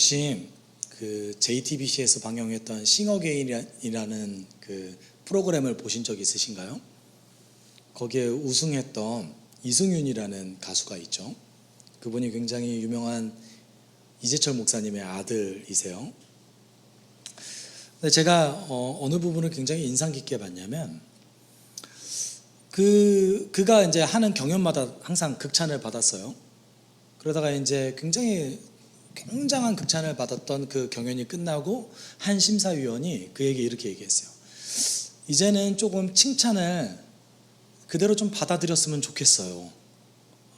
혹시 그 JTBC에서 방영했던 싱어게인이라는 그 프로그램을 보신 적 있으신가요? 거기에 우승했던 이승윤이라는 가수가 있죠. 그분이 굉장히 유명한 이재철 목사님의 아들이세요. 근데 제가 어느 부분을 굉장히 인상 깊게 봤냐면 그가 이제 하는 경연마다 항상 극찬을 받았어요. 그러다가 이제 굉장한 극찬을 받았던 그 경연이 끝나고 한 심사위원이 그에게 이렇게 얘기했어요. 이제는 조금 칭찬을 그대로 좀 받아들였으면 좋겠어요.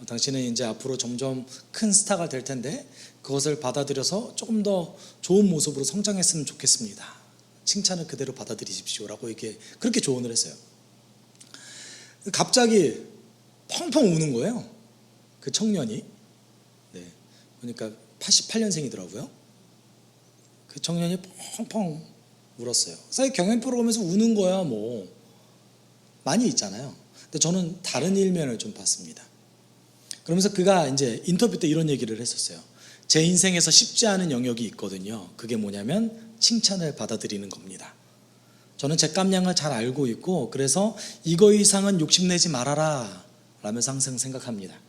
당신은 이제 앞으로 점점 큰 스타가 될 텐데 그것을 받아들여서 조금 더 좋은 모습으로 성장했으면 좋겠습니다. 칭찬을 그대로 받아들이십시오라고 이렇게 그렇게 조언을 했어요. 갑자기 펑펑 우는 거예요. 그 청년이. 네. 그러니까 88년생이더라고요. 그 청년이 펑펑 울었어요. 사실 경연 프로그램에서 우는 거야 뭐 많이 있잖아요. 근데 저는 다른 일면을 좀 봤습니다. 그러면서 그가 이제 인터뷰 때 이런 얘기를 했었어요. 제 인생에서 쉽지 않은 영역이 있거든요. 그게 뭐냐면 칭찬을 받아들이는 겁니다. 저는 제 깜냥을 잘 알고 있고 그래서 이거 이상은 욕심내지 말아라 라면서 항상 생각합니다.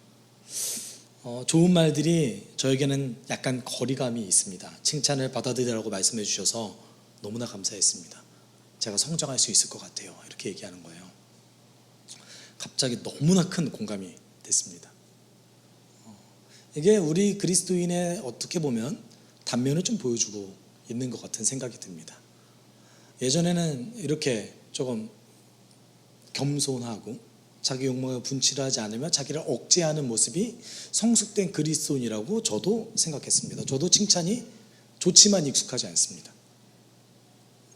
좋은 말들이 저에게는 약간 거리감이 있습니다. 칭찬을 받아들이라고 말씀해 주셔서 너무나 감사했습니다. 제가 성장할 수 있을 것 같아요. 이렇게 얘기하는 거예요. 갑자기 너무나 큰 공감이 됐습니다. 이게 우리 그리스도인의 어떻게 보면 단면을 좀 보여주고 있는 것 같은 생각이 듭니다. 예전에는 이렇게 조금 겸손하고 자기 욕망에 분칠하지 않으며 자기를 억제하는 모습이 성숙된 그리스도인이라고 저도 생각했습니다. 저도 칭찬이 좋지만 익숙하지 않습니다.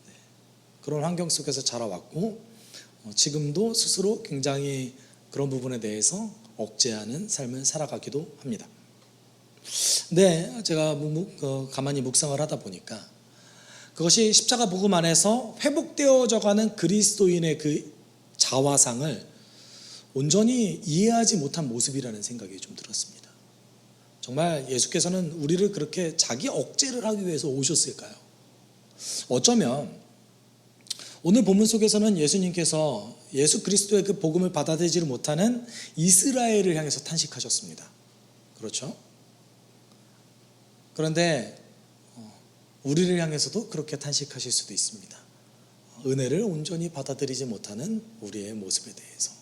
네. 그런 환경 속에서 자라왔고 지금도 스스로 굉장히 그런 부분에 대해서 억제하는 삶을 살아가기도 합니다. 근데 제가 가만히 묵상을 하다 보니까 그것이 십자가 복음 안에서 회복되어져가는 그리스도인의 그 자화상을 온전히 이해하지 못한 모습이라는 생각이 좀 들었습니다. 정말 예수께서는 우리를 그렇게 자기 억제를 하기 위해서 오셨을까요? 어쩌면 오늘 본문 속에서는 예수님께서 예수 그리스도의 그 복음을 받아들이지 못하는 이스라엘을 향해서 탄식하셨습니다. 그렇죠? 그런데 우리를 향해서도 그렇게 탄식하실 수도 있습니다. 은혜를 온전히 받아들이지 못하는 우리의 모습에 대해서.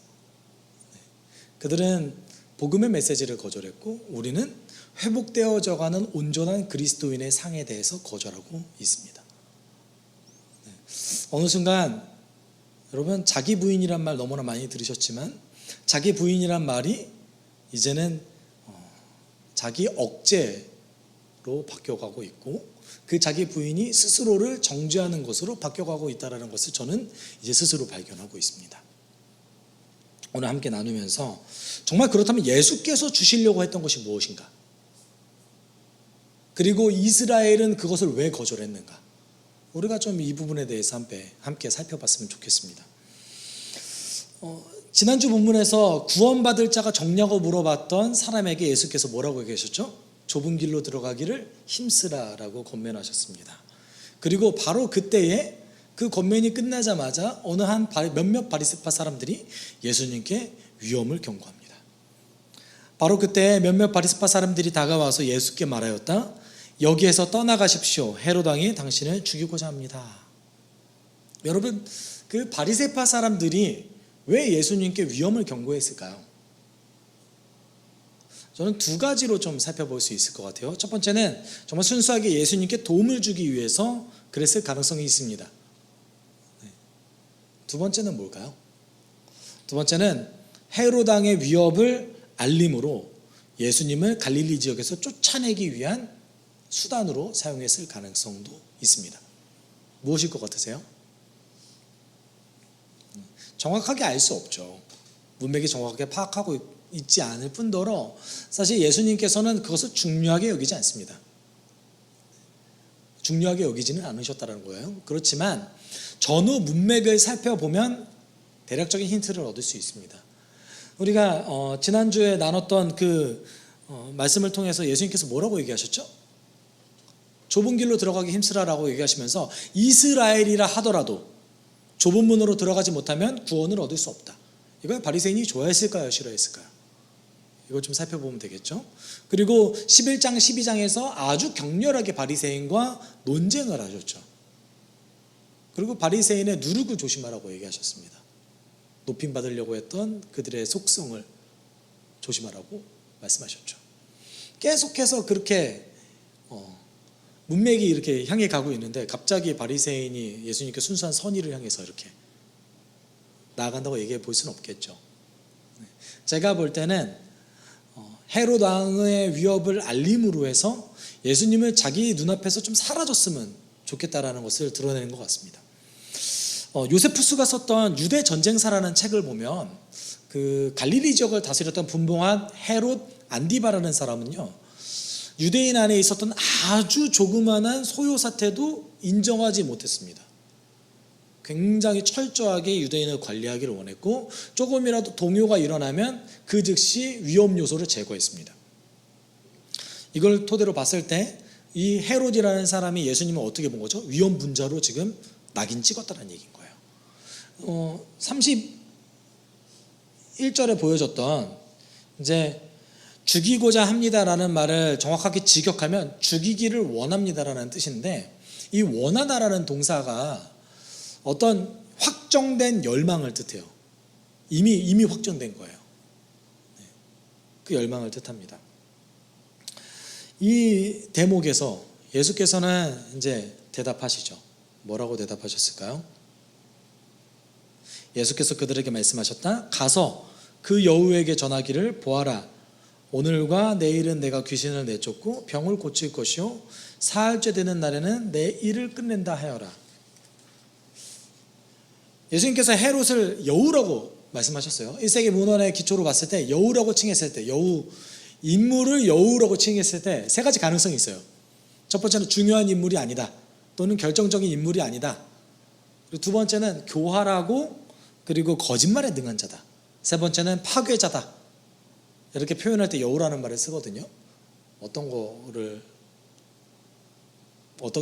그들은 복음의 메시지를 거절했고 우리는 회복되어져가는 온전한 그리스도인의 상에 대해서 거절하고 있습니다. 어느 순간 여러분 자기 부인이란 말 너무나 많이 들으셨지만 자기 부인이란 말이 이제는 자기 억제로 바뀌어가고 있고 그 자기 부인이 스스로를 정죄하는 것으로 바뀌어가고 있다는 것을 저는 이제 스스로 발견하고 있습니다. 오늘 함께 나누면서 정말 그렇다면 예수께서 주시려고 했던 것이 무엇인가? 그리고 이스라엘은 그것을 왜 거절했는가? 우리가 좀 이 부분에 대해서 함께 살펴봤으면 좋겠습니다. 지난주 본문에서 구원받을 자가 적냐고 물어봤던 사람에게 예수께서 뭐라고 얘기하셨죠? 좁은 길로 들어가기를 힘쓰라라고 권면하셨습니다. 그리고 바로 그때에 그 권면이 끝나자마자 어느 몇몇 바리새파 사람들이 예수님께 위험을 경고합니다. 바로 그때 몇몇 바리새파 사람들이 다가와서 예수께 말하였다. 여기에서 떠나가십시오. 헤롯 왕이 당신을 죽이고자 합니다. 여러분, 그 바리새파 사람들이 왜 예수님께 위험을 경고했을까요? 저는 두 가지로 좀 살펴볼 수 있을 것 같아요. 첫 번째는 정말 순수하게 예수님께 도움을 주기 위해서 그랬을 가능성이 있습니다. 두 번째는 뭘까요? 두 번째는 헤롯 왕의 위협을 알림으로 예수님을 갈릴리 지역에서 쫓아내기 위한 수단으로 사용했을 가능성도 있습니다. 무엇일 것 같으세요? 정확하게 알 수 없죠. 문맥이 정확하게 파악하고 있지 않을 뿐더러 사실 예수님께서는 그것을 중요하게 여기지 않습니다. 중요하게 여기지는 않으셨다는 거예요. 그렇지만 전후 문맥을 살펴보면 대략적인 힌트를 얻을 수 있습니다. 우리가 지난주에 나눴던 그 말씀을 통해서 예수님께서 뭐라고 얘기하셨죠? 좁은 길로 들어가기 힘쓰라라고 얘기하시면서 이스라엘이라 하더라도 좁은 문으로 들어가지 못하면 구원을 얻을 수 없다. 이걸 바리새인이 좋아했을까요? 싫어했을까요? 이걸 좀 살펴보면 되겠죠. 그리고 11장 12장에서 아주 격렬하게 바리새인과 논쟁을 하셨죠. 그리고 바리새인의 누룩을 조심하라고 얘기하셨습니다. 높임 받으려고 했던 그들의 속성을 조심하라고 말씀하셨죠. 계속해서 그렇게 문맥이 이렇게 향해 가고 있는데 갑자기 바리새인이 예수님께 순수한 선의를 향해서 이렇게 나아간다고 얘기해 볼 수는 없겠죠. 제가 볼 때는 헤롯 왕의 위협을 알림으로 해서 예수님을 자기 눈앞에서 좀 사라졌으면 좋겠다라는 것을 드러내는 것 같습니다. 요세푸스가 썼던 유대 전쟁사라는 책을 보면 그 갈릴리 지역을 다스렸던 분봉한 헤롯 안디바라는 사람은요, 유대인 안에 있었던 아주 조그만한 소요 사태도 인정하지 못했습니다. 굉장히 철저하게 유대인을 관리하기를 원했고 조금이라도 동요가 일어나면 그 즉시 위험 요소를 제거했습니다. 이걸 토대로 봤을 때 이 헤롯이라는 사람이 예수님을 어떻게 본 거죠? 위험 분자로 지금 낙인 찍었다는 얘기인 거예요. 31절에 보여줬던 이제 죽이고자 합니다라는 말을 정확하게 직역하면 죽이기를 원합니다라는 뜻인데, 이 원하다라는 동사가 어떤 확정된 열망을 뜻해요. 이미 확정된 거예요. 그 열망을 뜻합니다. 이 대목에서 예수께서는 이제 대답하시죠. 뭐라고 대답하셨을까요? 예수께서 그들에게 말씀하셨다. 가서 그 여우에게 전하기를, 보아라, 오늘과 내일은 내가 귀신을 내쫓고 병을 고칠 것이요 사흘째 되는 날에는 내 일을 끝낸다 하여라. 예수님께서 헤롯을 여우라고 말씀하셨어요. 1세기 문헌의 기초로 봤을 때 여우라고 칭했을 때, 인물을 여우라고 칭했을 때 세 가지 가능성이 있어요. 첫 번째는 중요한 인물이 아니다, 또는 결정적인 인물이 아니다. 그리고 두 번째는 교활하고 그리고 거짓말에 능한 자다. 세 번째는 파괴자다. 이렇게 표현할 때 여우라는 말을 쓰거든요. 어떤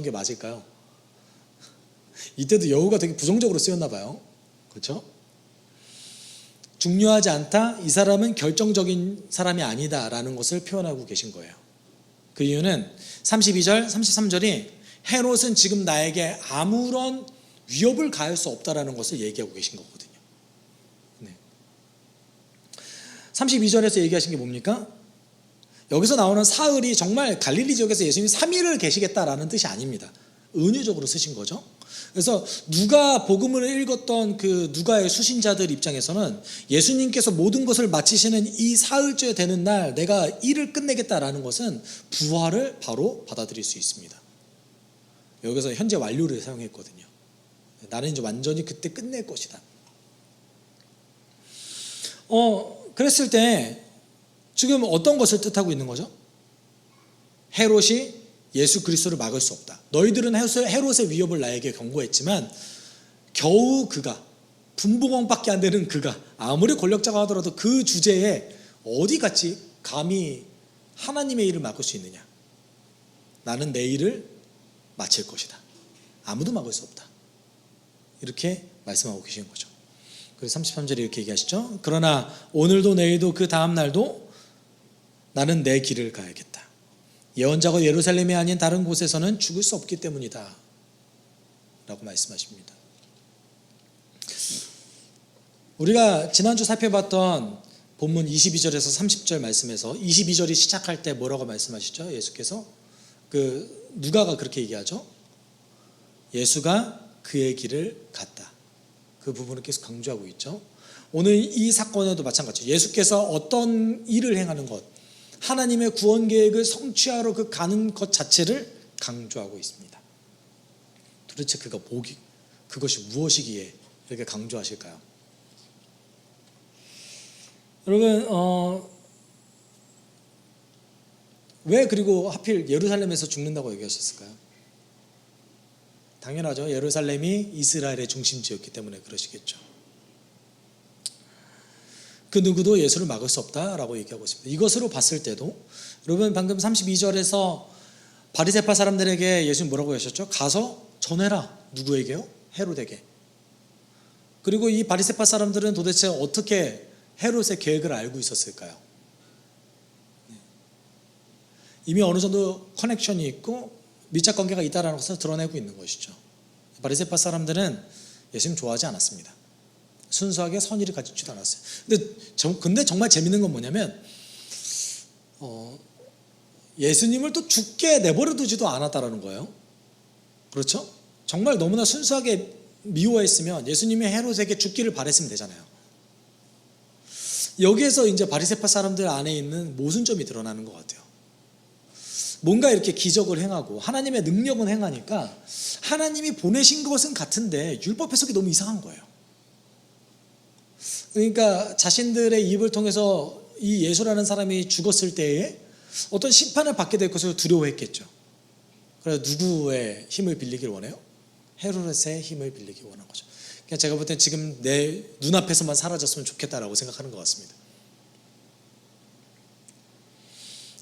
게 맞을까요? 이때도 여우가 되게 부정적으로 쓰였나 봐요. 그렇죠? 중요하지 않다, 이 사람은 결정적인 사람이 아니다 라는 것을 표현하고 계신 거예요. 그 이유는 32절, 33절이 헤롯은 지금 나에게 아무런 위협을 가할 수 없다라는 것을 얘기하고 계신 거거든요. 32절에서 얘기하신 게 뭡니까? 여기서 나오는 사흘이 정말 갈릴리 지역에서 예수님이 3일을 계시겠다라는 뜻이 아닙니다. 은유적으로 쓰신 거죠. 그래서 누가 복음을 읽었던 그 누가의 수신자들 입장에서는 예수님께서 모든 것을 마치시는 이 사흘째 되는 날 내가 일을 끝내겠다라는 것은 부활을 바로 받아들일 수 있습니다. 여기서 현재 완료를 사용했거든요. 나는 이제 완전히 그때 끝낼 것이다. 그랬을 때 지금 어떤 것을 뜻하고 있는 거죠? 헤롯이 예수 그리스도를 막을 수 없다. 너희들은 헤롯의 위협을 나에게 경고했지만 겨우 그가, 분봉왕밖에 안 되는 그가 아무리 권력자가 하더라도 그 주제에 어디같이 감히 하나님의 일을 막을 수 있느냐. 나는 내 일을 마칠 것이다. 아무도 막을 수 없다. 이렇게 말씀하고 계시는 거죠. 그래서 33절에 이렇게 얘기하시죠. 그러나 오늘도 내일도 그 다음 날도 나는 내 길을 가야겠다. 예언자가 예루살렘이 아닌 다른 곳에서는 죽을 수 없기 때문이다 라고 말씀하십니다. 우리가 지난주 살펴봤던 본문 22절에서 30절 말씀에서 22절이 시작할 때 뭐라고 말씀하시죠? 예수께서 누가가 그렇게 얘기하죠. 예수가 그의 길을 갔다. 그 부분을 계속 강조하고 있죠. 오늘 이 사건에도 마찬가지죠. 예수께서 어떤 일을 행하는 것, 하나님의 구원 계획을 성취하러 그 가는 것 자체를 강조하고 있습니다. 도대체 그것이 무엇이기에 이렇게 강조하실까요? 여러분, 왜 그리고 하필 예루살렘에서 죽는다고 얘기하셨을까요? 당연하죠. 예루살렘이 이스라엘의 중심지였기 때문에 그러시겠죠. 그 누구도 예수를 막을 수 없다라고 얘기하고 있습니다. 이것으로 봤을 때도 여러분 방금 32절에서 바리새파 사람들에게 예수님 뭐라고 하셨죠? 가서 전해라. 누구에게요? 헤롯에게. 그리고 이 바리새파 사람들은 도대체 어떻게 헤롯의 계획을 알고 있었을까요? 이미 어느 정도 커넥션이 있고 밀착 관계가 있다는 것을 드러내고 있는 것이죠. 바리새파 사람들은 예수님 좋아하지 않았습니다. 순수하게 선의를 가지지도 않았어요. 근데 정말 재밌는 건 뭐냐면 예수님을 또 죽게 내버려 두지도 않았다라는 거예요. 그렇죠? 정말 너무나 순수하게 미워했으면 예수님이 헤롯에게 죽기를 바랬으면 되잖아요. 여기에서 이제 바리새파 사람들 안에 있는 모순점이 드러나는 것 같아요. 뭔가 이렇게 기적을 행하고 하나님의 능력은 행하니까 하나님이 보내신 것은 같은데 율법 해석이 너무 이상한 거예요. 그러니까 자신들의 입을 통해서 이 예수라는 사람이 죽었을 때에 어떤 심판을 받게 될 것을 두려워했겠죠. 그래서 누구의 힘을 빌리길 원해요? 헤롯의 힘을 빌리길 원한 거죠. 그러니까 제가 볼 땐 지금 내 눈앞에서만 사라졌으면 좋겠다라고 생각하는 것 같습니다.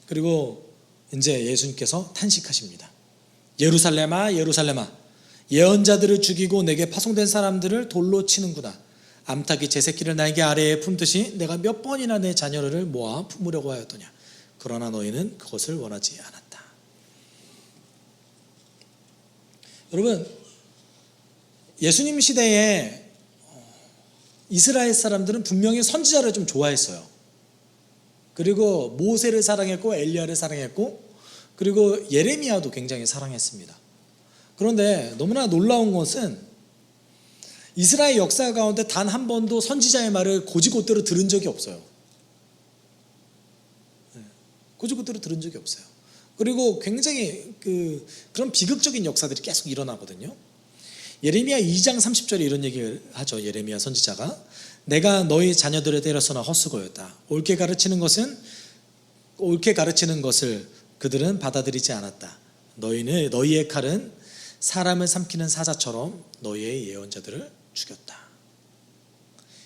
그리고 이제 예수님께서 탄식하십니다. 예루살렘아 예루살렘아 예언자들을 죽이고 내게 파송된 사람들을 돌로 치는구나. 암탉이 제 새끼를 날개 아래에 품듯이 내가 몇 번이나 내 자녀를 모아 품으려고 하였더냐. 그러나 너희는 그것을 원하지 않았다. 여러분, 예수님 시대에 이스라엘 사람들은 분명히 선지자를 좀 좋아했어요. 그리고 모세를 사랑했고 엘리야를 사랑했고 그리고 예레미야도 굉장히 사랑했습니다. 그런데 너무나 놀라운 것은 이스라엘 역사 가운데 단 한 번도 선지자의 말을 곧이곧대로 들은 적이 없어요. 곧이곧대로 들은 적이 없어요. 그리고 굉장히 그런 비극적인 역사들이 계속 일어나거든요. 예레미야 2장 30절에 이런 얘기를 하죠. 예레미야 선지자가 내가 너희 자녀들을 때렸으나 헛수고였다. 옳게 가르치는 것을 그들은 받아들이지 않았다. 너희의 칼은 사람을 삼키는 사자처럼 너희의 예언자들을 죽였다.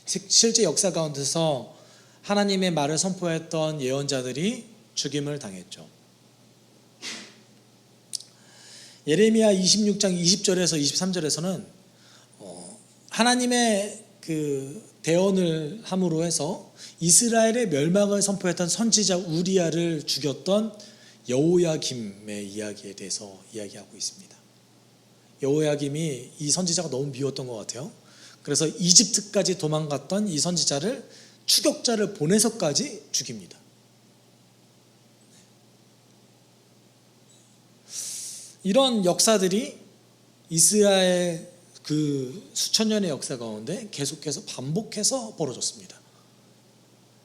실제 역사 가운데서 하나님의 말을 선포했던 예언자들이 죽임을 당했죠. 예레미야 26장 20절에서 23절에서는 하나님의 대언을 함으로 해서 이스라엘의 멸망을 선포했던 선지자 우리야를 죽였던 여호야김의 이야기에 대해서 이야기하고 있습니다. 여호야김이 이 선지자가 너무 미웠던 것 같아요. 그래서 이집트까지 도망갔던 이 선지자를 추격자를 보내서까지 죽입니다. 이런 역사들이 이스라엘 수천 년의 역사 가운데 계속해서 반복해서 벌어졌습니다.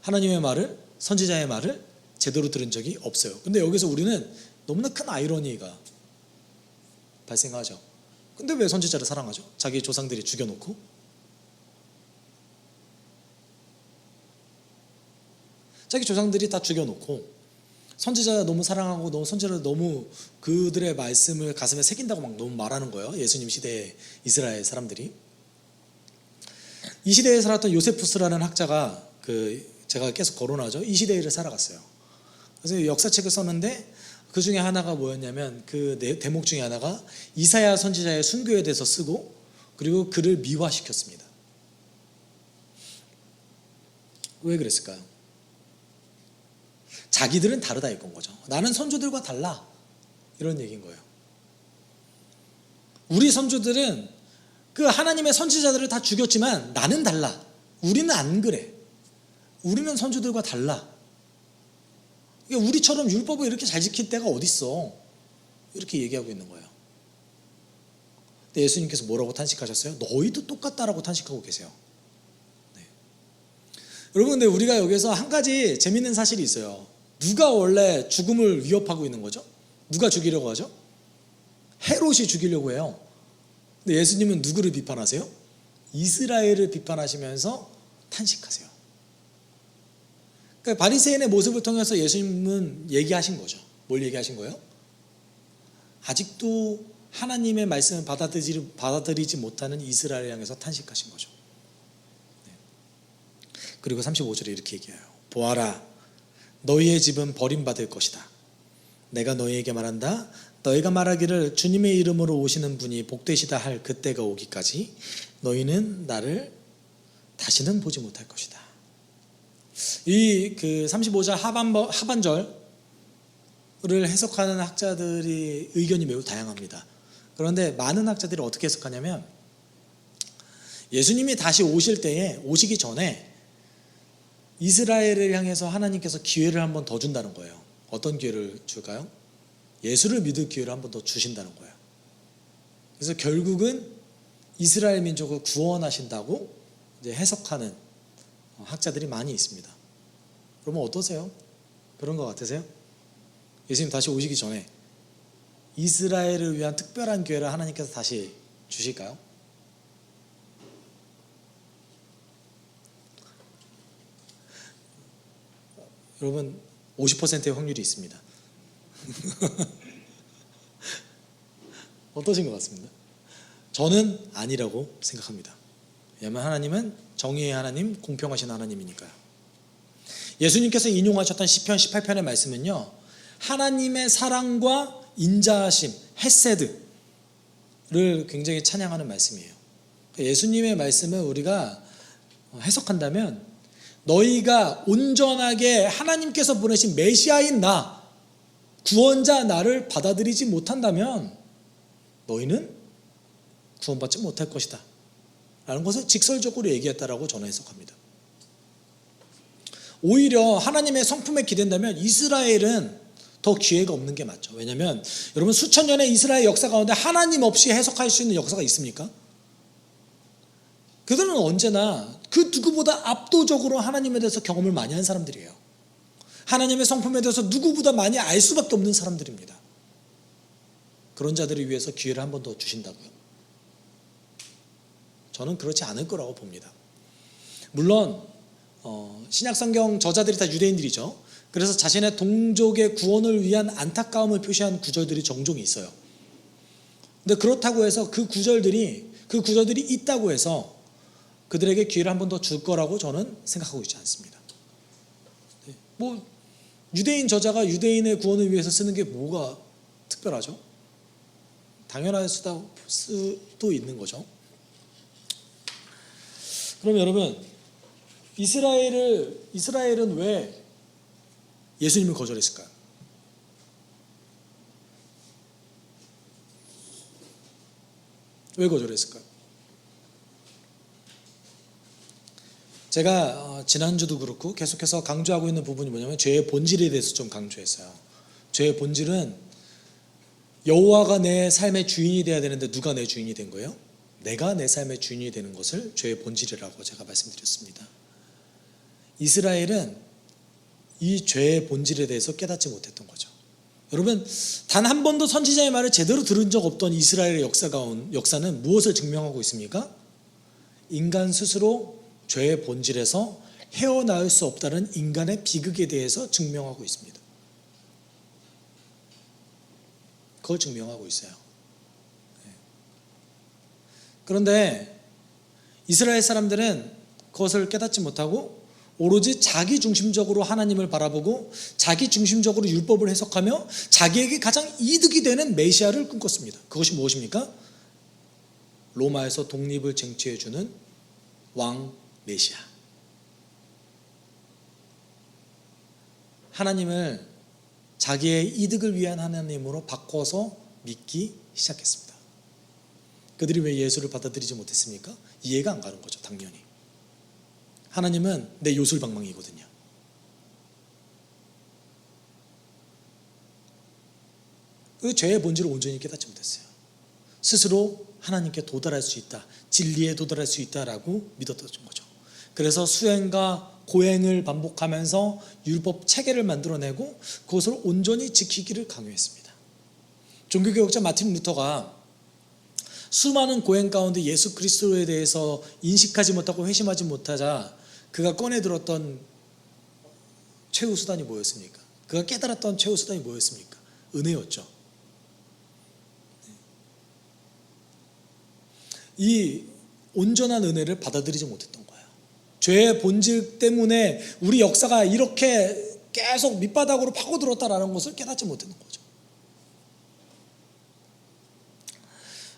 하나님의 말을, 선지자의 말을 제대로 들은 적이 없어요. 근데 여기서 우리는 너무나 큰 아이러니가 발생하죠. 근데 왜 선지자를 사랑하죠? 자기 조상들이 죽여놓고. 자기 조상들이 다 죽여놓고 선지자 너무 사랑하고 너무 선지자를 너무 그들의 말씀을 가슴에 새긴다고 막 너무 말하는 거예요. 예수님 시대의 이스라엘 사람들이. 이 시대에 살았던 요세푸스라는 학자가 제가 계속 거론하죠. 이 시대를 살아갔어요. 그래서 역사책을 썼는데 그 중에 하나가 뭐였냐면 대목 중에 하나가 이사야 선지자의 순교에 대해서 쓰고 그리고 그를 미화시켰습니다. 왜 그랬을까요? 자기들은 다르다 이건 거죠. 나는 선조들과 달라 이런 얘기인 거예요. 우리 선조들은 하나님의 선지자들을 다 죽였지만 나는 달라. 우리는 안 그래. 우리는 선조들과 달라. 우리처럼 율법을 이렇게 잘 지킬 때가 어딨어. 이렇게 얘기하고 있는 거예요. 근데 예수님께서 뭐라고 탄식하셨어요? 너희도 똑같다라고 탄식하고 계세요. 네. 여러분, 근데 우리가 여기서 한 가지 재밌는 사실이 있어요. 누가 원래 죽음을 위협하고 있는 거죠? 누가 죽이려고 하죠? 헤롯이 죽이려고 해요. 근데 예수님은 누구를 비판하세요? 이스라엘을 비판하시면서 탄식하세요. 그러니까 바리새인의 모습을 통해서 예수님은 얘기하신 거죠. 뭘 얘기하신 거예요? 아직도 하나님의 말씀을 받아들이지 못하는 이스라엘을 향해서 탄식하신 거죠. 그리고 35절에 이렇게 얘기해요. 보아라, 너희의 집은 버림받을 것이다. 내가 너희에게 말한다. 너희가 말하기를 주님의 이름으로 오시는 분이 복되시다 할 그때가 오기까지 너희는 나를 다시는 보지 못할 것이다. 이 35절 하반절을 해석하는 학자들이 의견이 매우 다양합니다. 그런데 많은 학자들이 어떻게 해석하냐면, 예수님이 다시 오실 때에, 오시기 전에 이스라엘을 향해서 하나님께서 기회를 한 번 더 준다는 거예요. 어떤 기회를 줄까요? 예수를 믿을 기회를 한 번 더 주신다는 거예요. 그래서 결국은 이스라엘 민족을 구원하신다고 이제 해석하는 학자들이 많이 있습니다. 그러면 어떠세요? 그런 것 같으세요? 예수님 다시 오시기 전에 이스라엘을 위한 특별한 기회를 하나님께서 다시 주실까요? 여러분, 50%의 확률이 있습니다. 어떠신 것 같습니다? 저는 아니라고 생각합니다. 왜냐하면 하나님은 정의의 하나님, 공평하신 하나님이니까요. 예수님께서 인용하셨던 시편 18편의 말씀은요, 하나님의 사랑과 인자하심, 헤세드를 굉장히 찬양하는 말씀이에요. 예수님의 말씀을 우리가 해석한다면, 너희가 온전하게 하나님께서 보내신 메시아인 나, 구원자 나를 받아들이지 못한다면 너희는 구원받지 못할 것이다 라는 것을 직설적으로 얘기했다라고 저는 해석합니다. 오히려 하나님의 성품에 기댄다면 이스라엘은 더 기회가 없는 게 맞죠. 왜냐하면 여러분, 수천 년의 이스라엘 역사 가운데 하나님 없이 해석할 수 있는 역사가 있습니까? 그들은 언제나 그 누구보다 압도적으로 하나님에 대해서 경험을 많이 한 사람들이에요. 하나님의 성품에 대해서 누구보다 많이 알 수밖에 없는 사람들입니다. 그런 자들을 위해서 기회를 한 번 더 주신다고요? 저는 그렇지 않을 거라고 봅니다. 물론 신약성경 저자들이 다 유대인들이죠. 그래서 자신의 동족의 구원을 위한 안타까움을 표시한 구절들이 종종 있어요. 근데 그렇다고 해서 그 구절들이 있다고 해서 그들에게 기회를 한 번 더 줄 거라고 저는 생각하고 있지 않습니다. 뭐 유대인 저자가 유대인의 구원을 위해서 쓰는 게 뭐가 특별하죠? 당연할 수도 있는 거죠. 그럼 여러분, 이스라엘은 왜 예수님을 거절했을까요? 왜 거절했을까요? 제가 지난주도 그렇고 계속해서 강조하고 있는 부분이 뭐냐면, 죄의 본질에 대해서 좀 강조했어요. 죄의 본질은 여호와가 내 삶의 주인이 되어야 되는데 누가 내 주인이 된 거예요? 내가 내 삶의 주인이 되는 것을 죄의 본질이라고 제가 말씀드렸습니다. 이스라엘은 이 죄의 본질에 대해서 깨닫지 못했던 거죠. 여러분, 단 한 번도 선지자의 말을 제대로 들은 적 없던 이스라엘의 역사는 무엇을 증명하고 있습니까? 인간 스스로 죄의 본질에서 헤어나올 수 없다는 인간의 비극에 대해서 증명하고 있습니다. 그걸 증명하고 있어요. 그런데 이스라엘 사람들은 그것을 깨닫지 못하고 오로지 자기 중심적으로 하나님을 바라보고 자기 중심적으로 율법을 해석하며 자기에게 가장 이득이 되는 메시아를 꿈꿨습니다. 그것이 무엇입니까? 로마에서 독립을 쟁취해주는 왕 메시아. 하나님을 자기의 이득을 위한 하나님으로 바꿔서 믿기 시작했습니다. 그들이 왜 예수를 받아들이지 못했습니까? 이해가 안 가는 거죠, 당연히. 하나님은 내 요술방망이거든요. 그 죄의 본질을 온전히 깨닫지 못했어요. 스스로 하나님께 도달할 수 있다, 진리에 도달할 수 있다라고 믿었던 거죠. 그래서 수행과 고행을 반복하면서 율법 체계를 만들어내고 그것을 온전히 지키기를 강요했습니다. 종교개혁자 마틴 루터가 수많은 고행 가운데 예수 그리스도에 대해서 인식하지 못하고 회심하지 못하자 그가 꺼내들었던 최후 수단이 뭐였습니까? 그가 깨달았던 최후 수단이 뭐였습니까? 은혜였죠. 이 온전한 은혜를 받아들이지 못했던 거예요. 죄의 본질 때문에 우리 역사가 이렇게 계속 밑바닥으로 파고들었다라는 것을 깨닫지 못했던 거죠.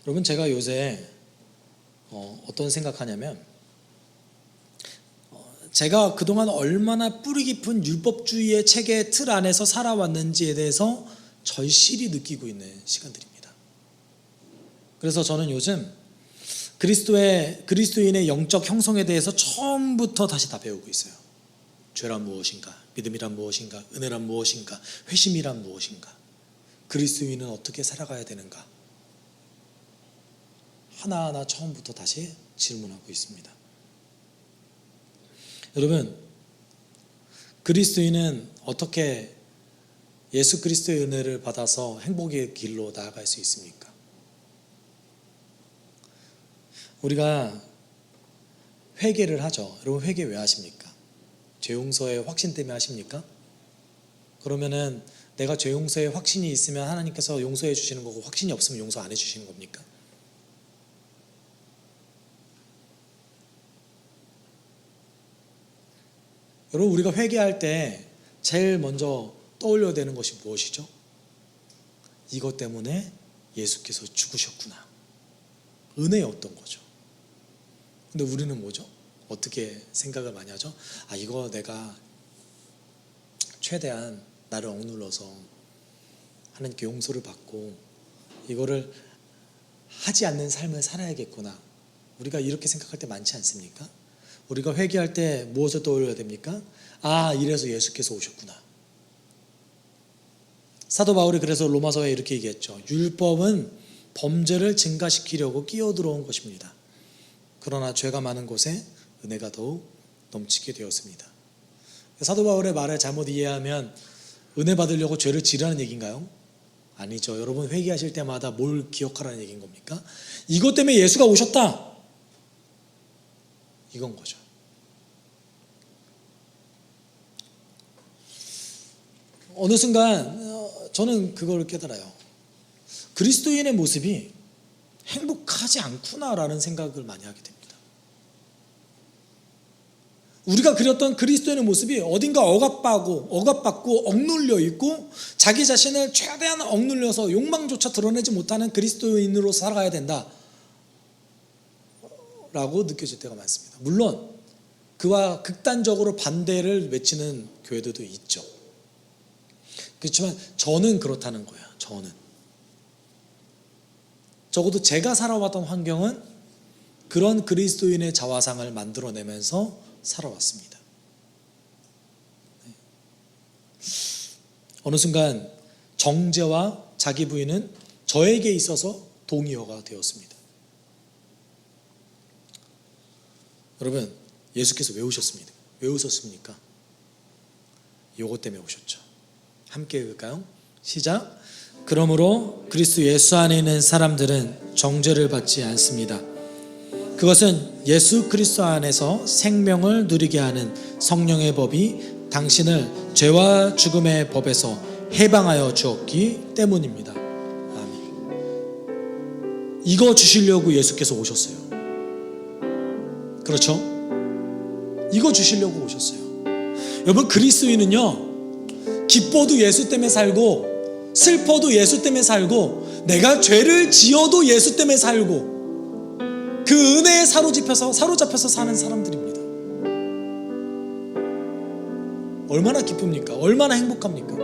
여러분, 제가 요새 어떤 생각하냐면, 제가 그동안 얼마나 뿌리 깊은 율법주의의 체계 틀 안에서 살아왔는지에 대해서 절실히 느끼고 있는 시간들입니다. 그래서 저는 요즘 그리스도인의 영적 형성에 대해서 처음부터 다시 다 배우고 있어요. 죄란 무엇인가? 믿음이란 무엇인가? 은혜란 무엇인가? 회심이란 무엇인가? 그리스도인은 어떻게 살아가야 되는가? 하나하나 처음부터 다시 질문하고 있습니다. 여러분, 그리스도인은 어떻게 예수 그리스도의 은혜를 받아서 행복의 길로 나아갈 수 있습니까? 우리가 회개를 하죠. 여러분, 회개 왜 하십니까? 죄 용서의 확신 때문에 하십니까? 그러면은 내가 죄 용서의 확신이 있으면 하나님께서 용서해 주시는 거고, 확신이 없으면 용서 안 해 주시는 겁니까? 여러분, 우리가 회개할 때 제일 먼저 떠올려야 되는 것이 무엇이죠? 이것 때문에 예수께서 죽으셨구나. 은혜였던 거죠. 근데 우리는 뭐죠? 어떻게 생각을 많이 하죠? 이거 내가 최대한 나를 억눌러서 하나님께 용서를 받고 이거를 하지 않는 삶을 살아야겠구나. 우리가 이렇게 생각할 때 많지 않습니까? 우리가 회개할 때 무엇을 떠올려야 됩니까? 이래서 예수께서 오셨구나. 사도 바울이 그래서 로마서에 이렇게 얘기했죠. 율법은 범죄를 증가시키려고 끼어들어온 것입니다. 그러나 죄가 많은 곳에 은혜가 더욱 넘치게 되었습니다. 사도 바울의 말을 잘못 이해하면 은혜 받으려고 죄를 지으라는 얘기인가요? 아니죠. 여러분, 회개하실 때마다 뭘 기억하라는 얘기인 겁니까? 이것 때문에 예수가 오셨다, 이건 거죠. 어느 순간 저는 그걸 깨달아요. 그리스도인의 모습이 행복하지 않구나라는 생각을 많이 하게 됩니다. 우리가 그렸던 그리스도인의 모습이 어딘가 억압받고 억눌려 있고, 자기 자신을 최대한 억눌려서 욕망조차 드러내지 못하는 그리스도인으로 살아가야 된다 라고 느껴질 때가 많습니다. 물론 그와 극단적으로 반대를 외치는 교회들도 있죠. 그렇지만 저는 그렇다는 거예요. 저는 적어도 제가 살아왔던 환경은 그런 그리스도인의 자화상을 만들어내면서 살아왔습니다. 어느 순간 정죄와 자기 부인은 저에게 있어서 동의어가 되었습니다. 여러분, 예수께서 왜 오셨습니까? 왜 오셨습니까? 요것 때문에 오셨죠. 함께 읽을까요? 시작. 그러므로 그리스도 예수 안에 있는 사람들은 정죄를 받지 않습니다. 그것은 예수 그리스도 안에서 생명을 누리게 하는 성령의 법이 당신을 죄와 죽음의 법에서 해방하여 주었기 때문입니다. 아멘. 이거 주시려고 예수께서 오셨어요. 그렇죠? 이거 주시려고 오셨어요. 여러분, 그리스도인은요, 기뻐도 예수 때문에 살고, 슬퍼도 예수 때문에 살고, 내가 죄를 지어도 예수 때문에 살고, 그 은혜에 사로잡혀서 사는 사람들입니다. 얼마나 기쁩니까? 얼마나 행복합니까?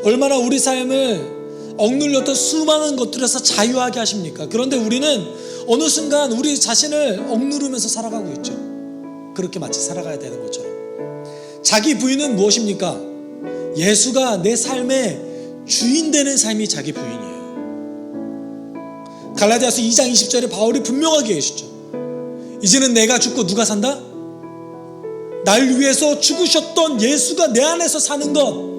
얼마나 우리 삶을 억눌렸던 수많은 것들에서 자유하게 하십니까? 그런데 우리는 어느 순간 우리 자신을 억누르면서 살아가고 있죠. 그렇게 마치 살아가야 되는 것처럼. 자기 부인은 무엇입니까? 예수가 내 삶의 주인 되는 삶이 자기 부인이에요. 갈라디아서 2장 20절에 바울이 분명하게 얘기하셨죠. 이제는 내가 죽고 누가 산다? 날 위해서 죽으셨던 예수가 내 안에서 사는 것.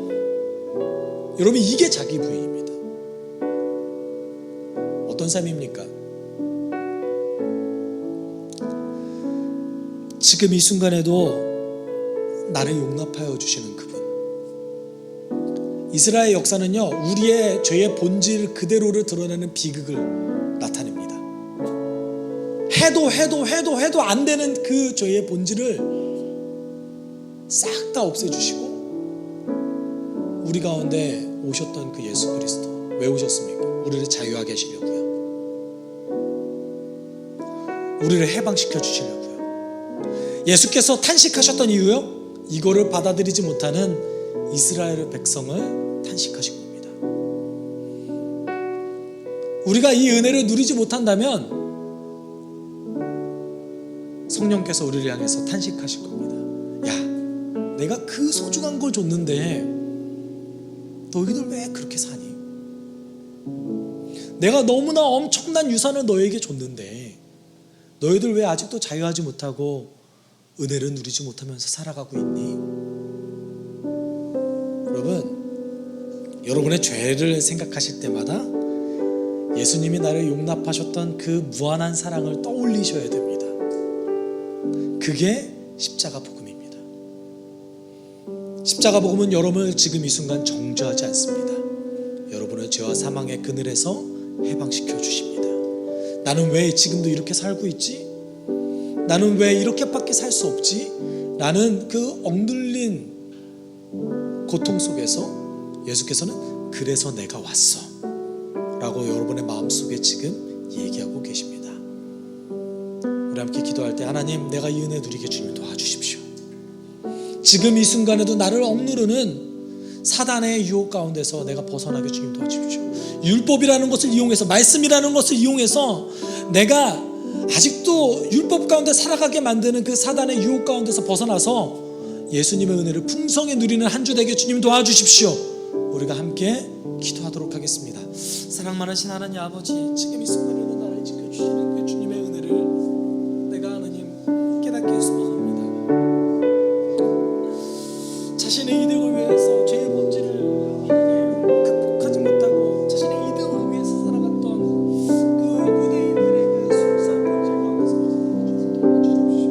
여러분, 이게 자기 부인입니다. 어떤 삶입니까? 지금 이 순간에도 나를 용납하여 주시는 그분. 이스라엘 역사는요, 우리의 죄의 본질 그대로를 드러내는 비극을 나타냅니다. 해도 안 되는 그 죄의 본질을 싹 다 없애주시고 우리 가운데 오셨던 그 예수 그리스도, 왜 오셨습니까? 우리를 자유하게 하시려고요. 우리를 해방시켜 주시려고요. 예수께서 탄식하셨던 이유요? 이거를 받아들이지 못하는 이스라엘 백성을 탄식하신 겁니다. 우리가 이 은혜를 누리지 못한다면 성령께서 우리를 향해서 탄식하실 겁니다. 야, 내가 그 소중한 걸 줬는데 너희들 왜 그렇게 사니? 내가 너무나 엄청난 유산을 너에게 줬는데 너희들 왜 아직도 자유하지 못하고 은혜를 누리지 못하면서 살아가고 있니? 여러분, 여러분의 죄를 생각하실 때마다 예수님이 나를 용납하셨던 그 무한한 사랑을 떠올리셔야 됩니다. 그게 십자가 복음입니다. 십자가 복음은 여러분을 지금 이 순간 정죄하지 않습니다. 여러분을 죄와 사망의 그늘에서 해방시켜 주십니다. 나는 왜 지금도 이렇게 살고 있지? 나는 왜 이렇게밖에 살 수 없지? 라는 그 억눌린 고통 속에서 예수께서는 그래서 내가 왔어 라고 여러분의 마음속에 지금 얘기하고 계십니다. 우리 함께 기도할 때 하나님, 내가 이 은혜 누리게 주님 도와주십시오. 지금 이 순간에도 나를 억누르는 사단의 유혹 가운데서 내가 벗어나게 주님 도와주십시오. 율법이라는 것을 이용해서, 말씀이라는 것을 이용해서 내가 아직도 율법 가운데 살아가게 만드는 그 사단의 유혹 가운데서 벗어나서 예수님의 은혜를 풍성히 누리는 한 주 되게 주님 도와주십시오. 우리가 함께 기도하도록 하겠습니다. 사랑 많으신 하나님 아버지, 지금 이 순간에도 나를 지켜주시는 그 주님의 은혜를 내가 하나님 깨닫게 소망합니다. 자신의 이득을 위해서 죄의 본질을 극복하지 못하고 자신의 이득을 위해서 살아갔던 그 유대인들의 그 순수한 본질 가운데서 도와주십시오.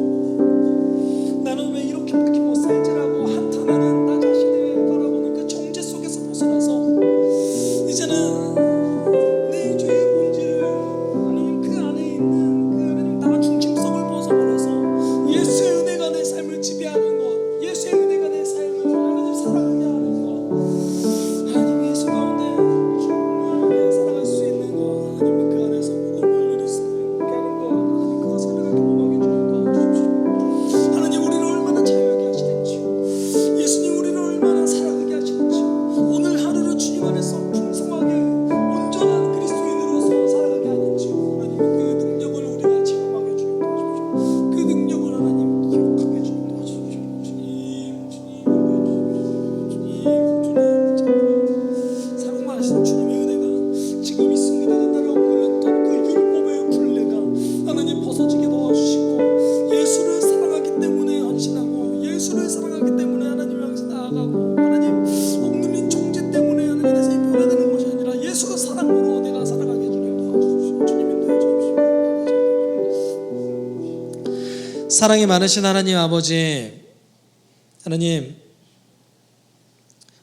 나는 왜 이렇게밖에 못 살지라고 한탄하는 나 자신을 바라보는 그 정죄 속에서 벗어나서 이제는 내 죄의 본질을 하나님 그 안에 있는 그 하나님 나 중심성을 벗어버려서 예수의 은혜가 내 삶을 지배하는 것, 예수의 은혜가 내 삶을 하나님 살아가게 하는 것, 하나님 예수 가운데 충만하게 살아갈 수 있는 것, 하나님 그 안에서 복음을 누릴 수 있게 하는 것, 하나님 그것을 내가 경험하게 주님 도와주십시오. 하나님 우리를 얼마나 자유하게 하시는지요, 예수님 우리를 얼마나 살아가게 하시는지요, 오늘 하루를 주님 안에서 풍성하게 온전한 그리스도인으로서 살아가게 하는지요, 하나님 그 능력을 우리가 체험하게 주님 도와주십시오. 그 능력을 하나님 기억하게 주님 도와주십시오. 주님 사랑 많으신 주님의 은혜가 지금 이 순간에 나를 억눌렸던 그 율법의 굴레가 하나님 벗어지게 도와주시고, 예수를 사랑하기 때문에 헌신하고, 예수를 사랑하기 때문에 하나님 향해서 나아가고, 하나님 억눌린 정죄 때문에 하나님 내서 변화되는 것이 아니라 예수가 사랑으로 내가 살아가게 주님 도와주십시오. 주님 인도해 주십시오. 사랑이 많으신 하나님 아버지, 하나님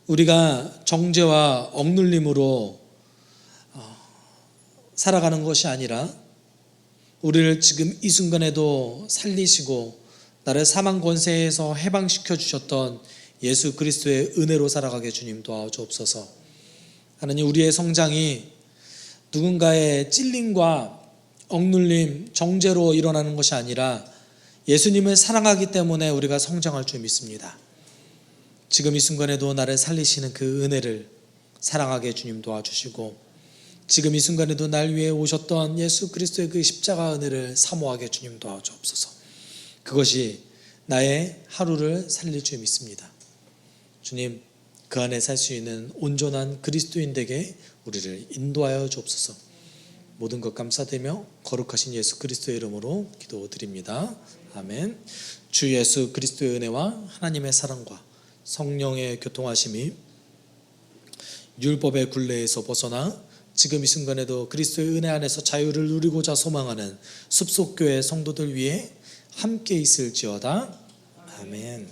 우리가 정죄와 억눌림으로 살아가는 것이 아니라 우리를 지금 이 순간에도 살리시고 나를 사망 권세에서 해방시켜 주셨던 예수 그리스도의 은혜로 살아가게 주님 도와주옵소서. 하나님 우리의 성장이 누군가의 찔림과 억눌림, 정죄로 일어나는 것이 아니라 예수님을 사랑하기 때문에 우리가 성장할 줄 믿습니다. 지금 이 순간에도 나를 살리시는 그 은혜를 사랑하게 주님 도와주시고, 지금 이 순간에도 날 위해 오셨던 예수 그리스도의 그 십자가 은혜를 사모하게 주님 도와주옵소서. 그것이 나의 하루를 살릴 줄 믿습니다. 주님, 그 안에 살 수 있는 온전한 그리스도인 되게 우리를 인도하여 주옵소서. 모든 것 감사드리며 거룩하신 예수 그리스도의 이름으로 기도드립니다. 아멘. 주 예수 그리스도의 은혜와 하나님의 사랑과 성령의 교통하심이 율법의 굴레에서 벗어나 지금 이 순간에도 그리스도의 은혜 안에서 자유를 누리고자 소망하는 숲속교회 성도들 위해 함께 있을지어다. 아멘.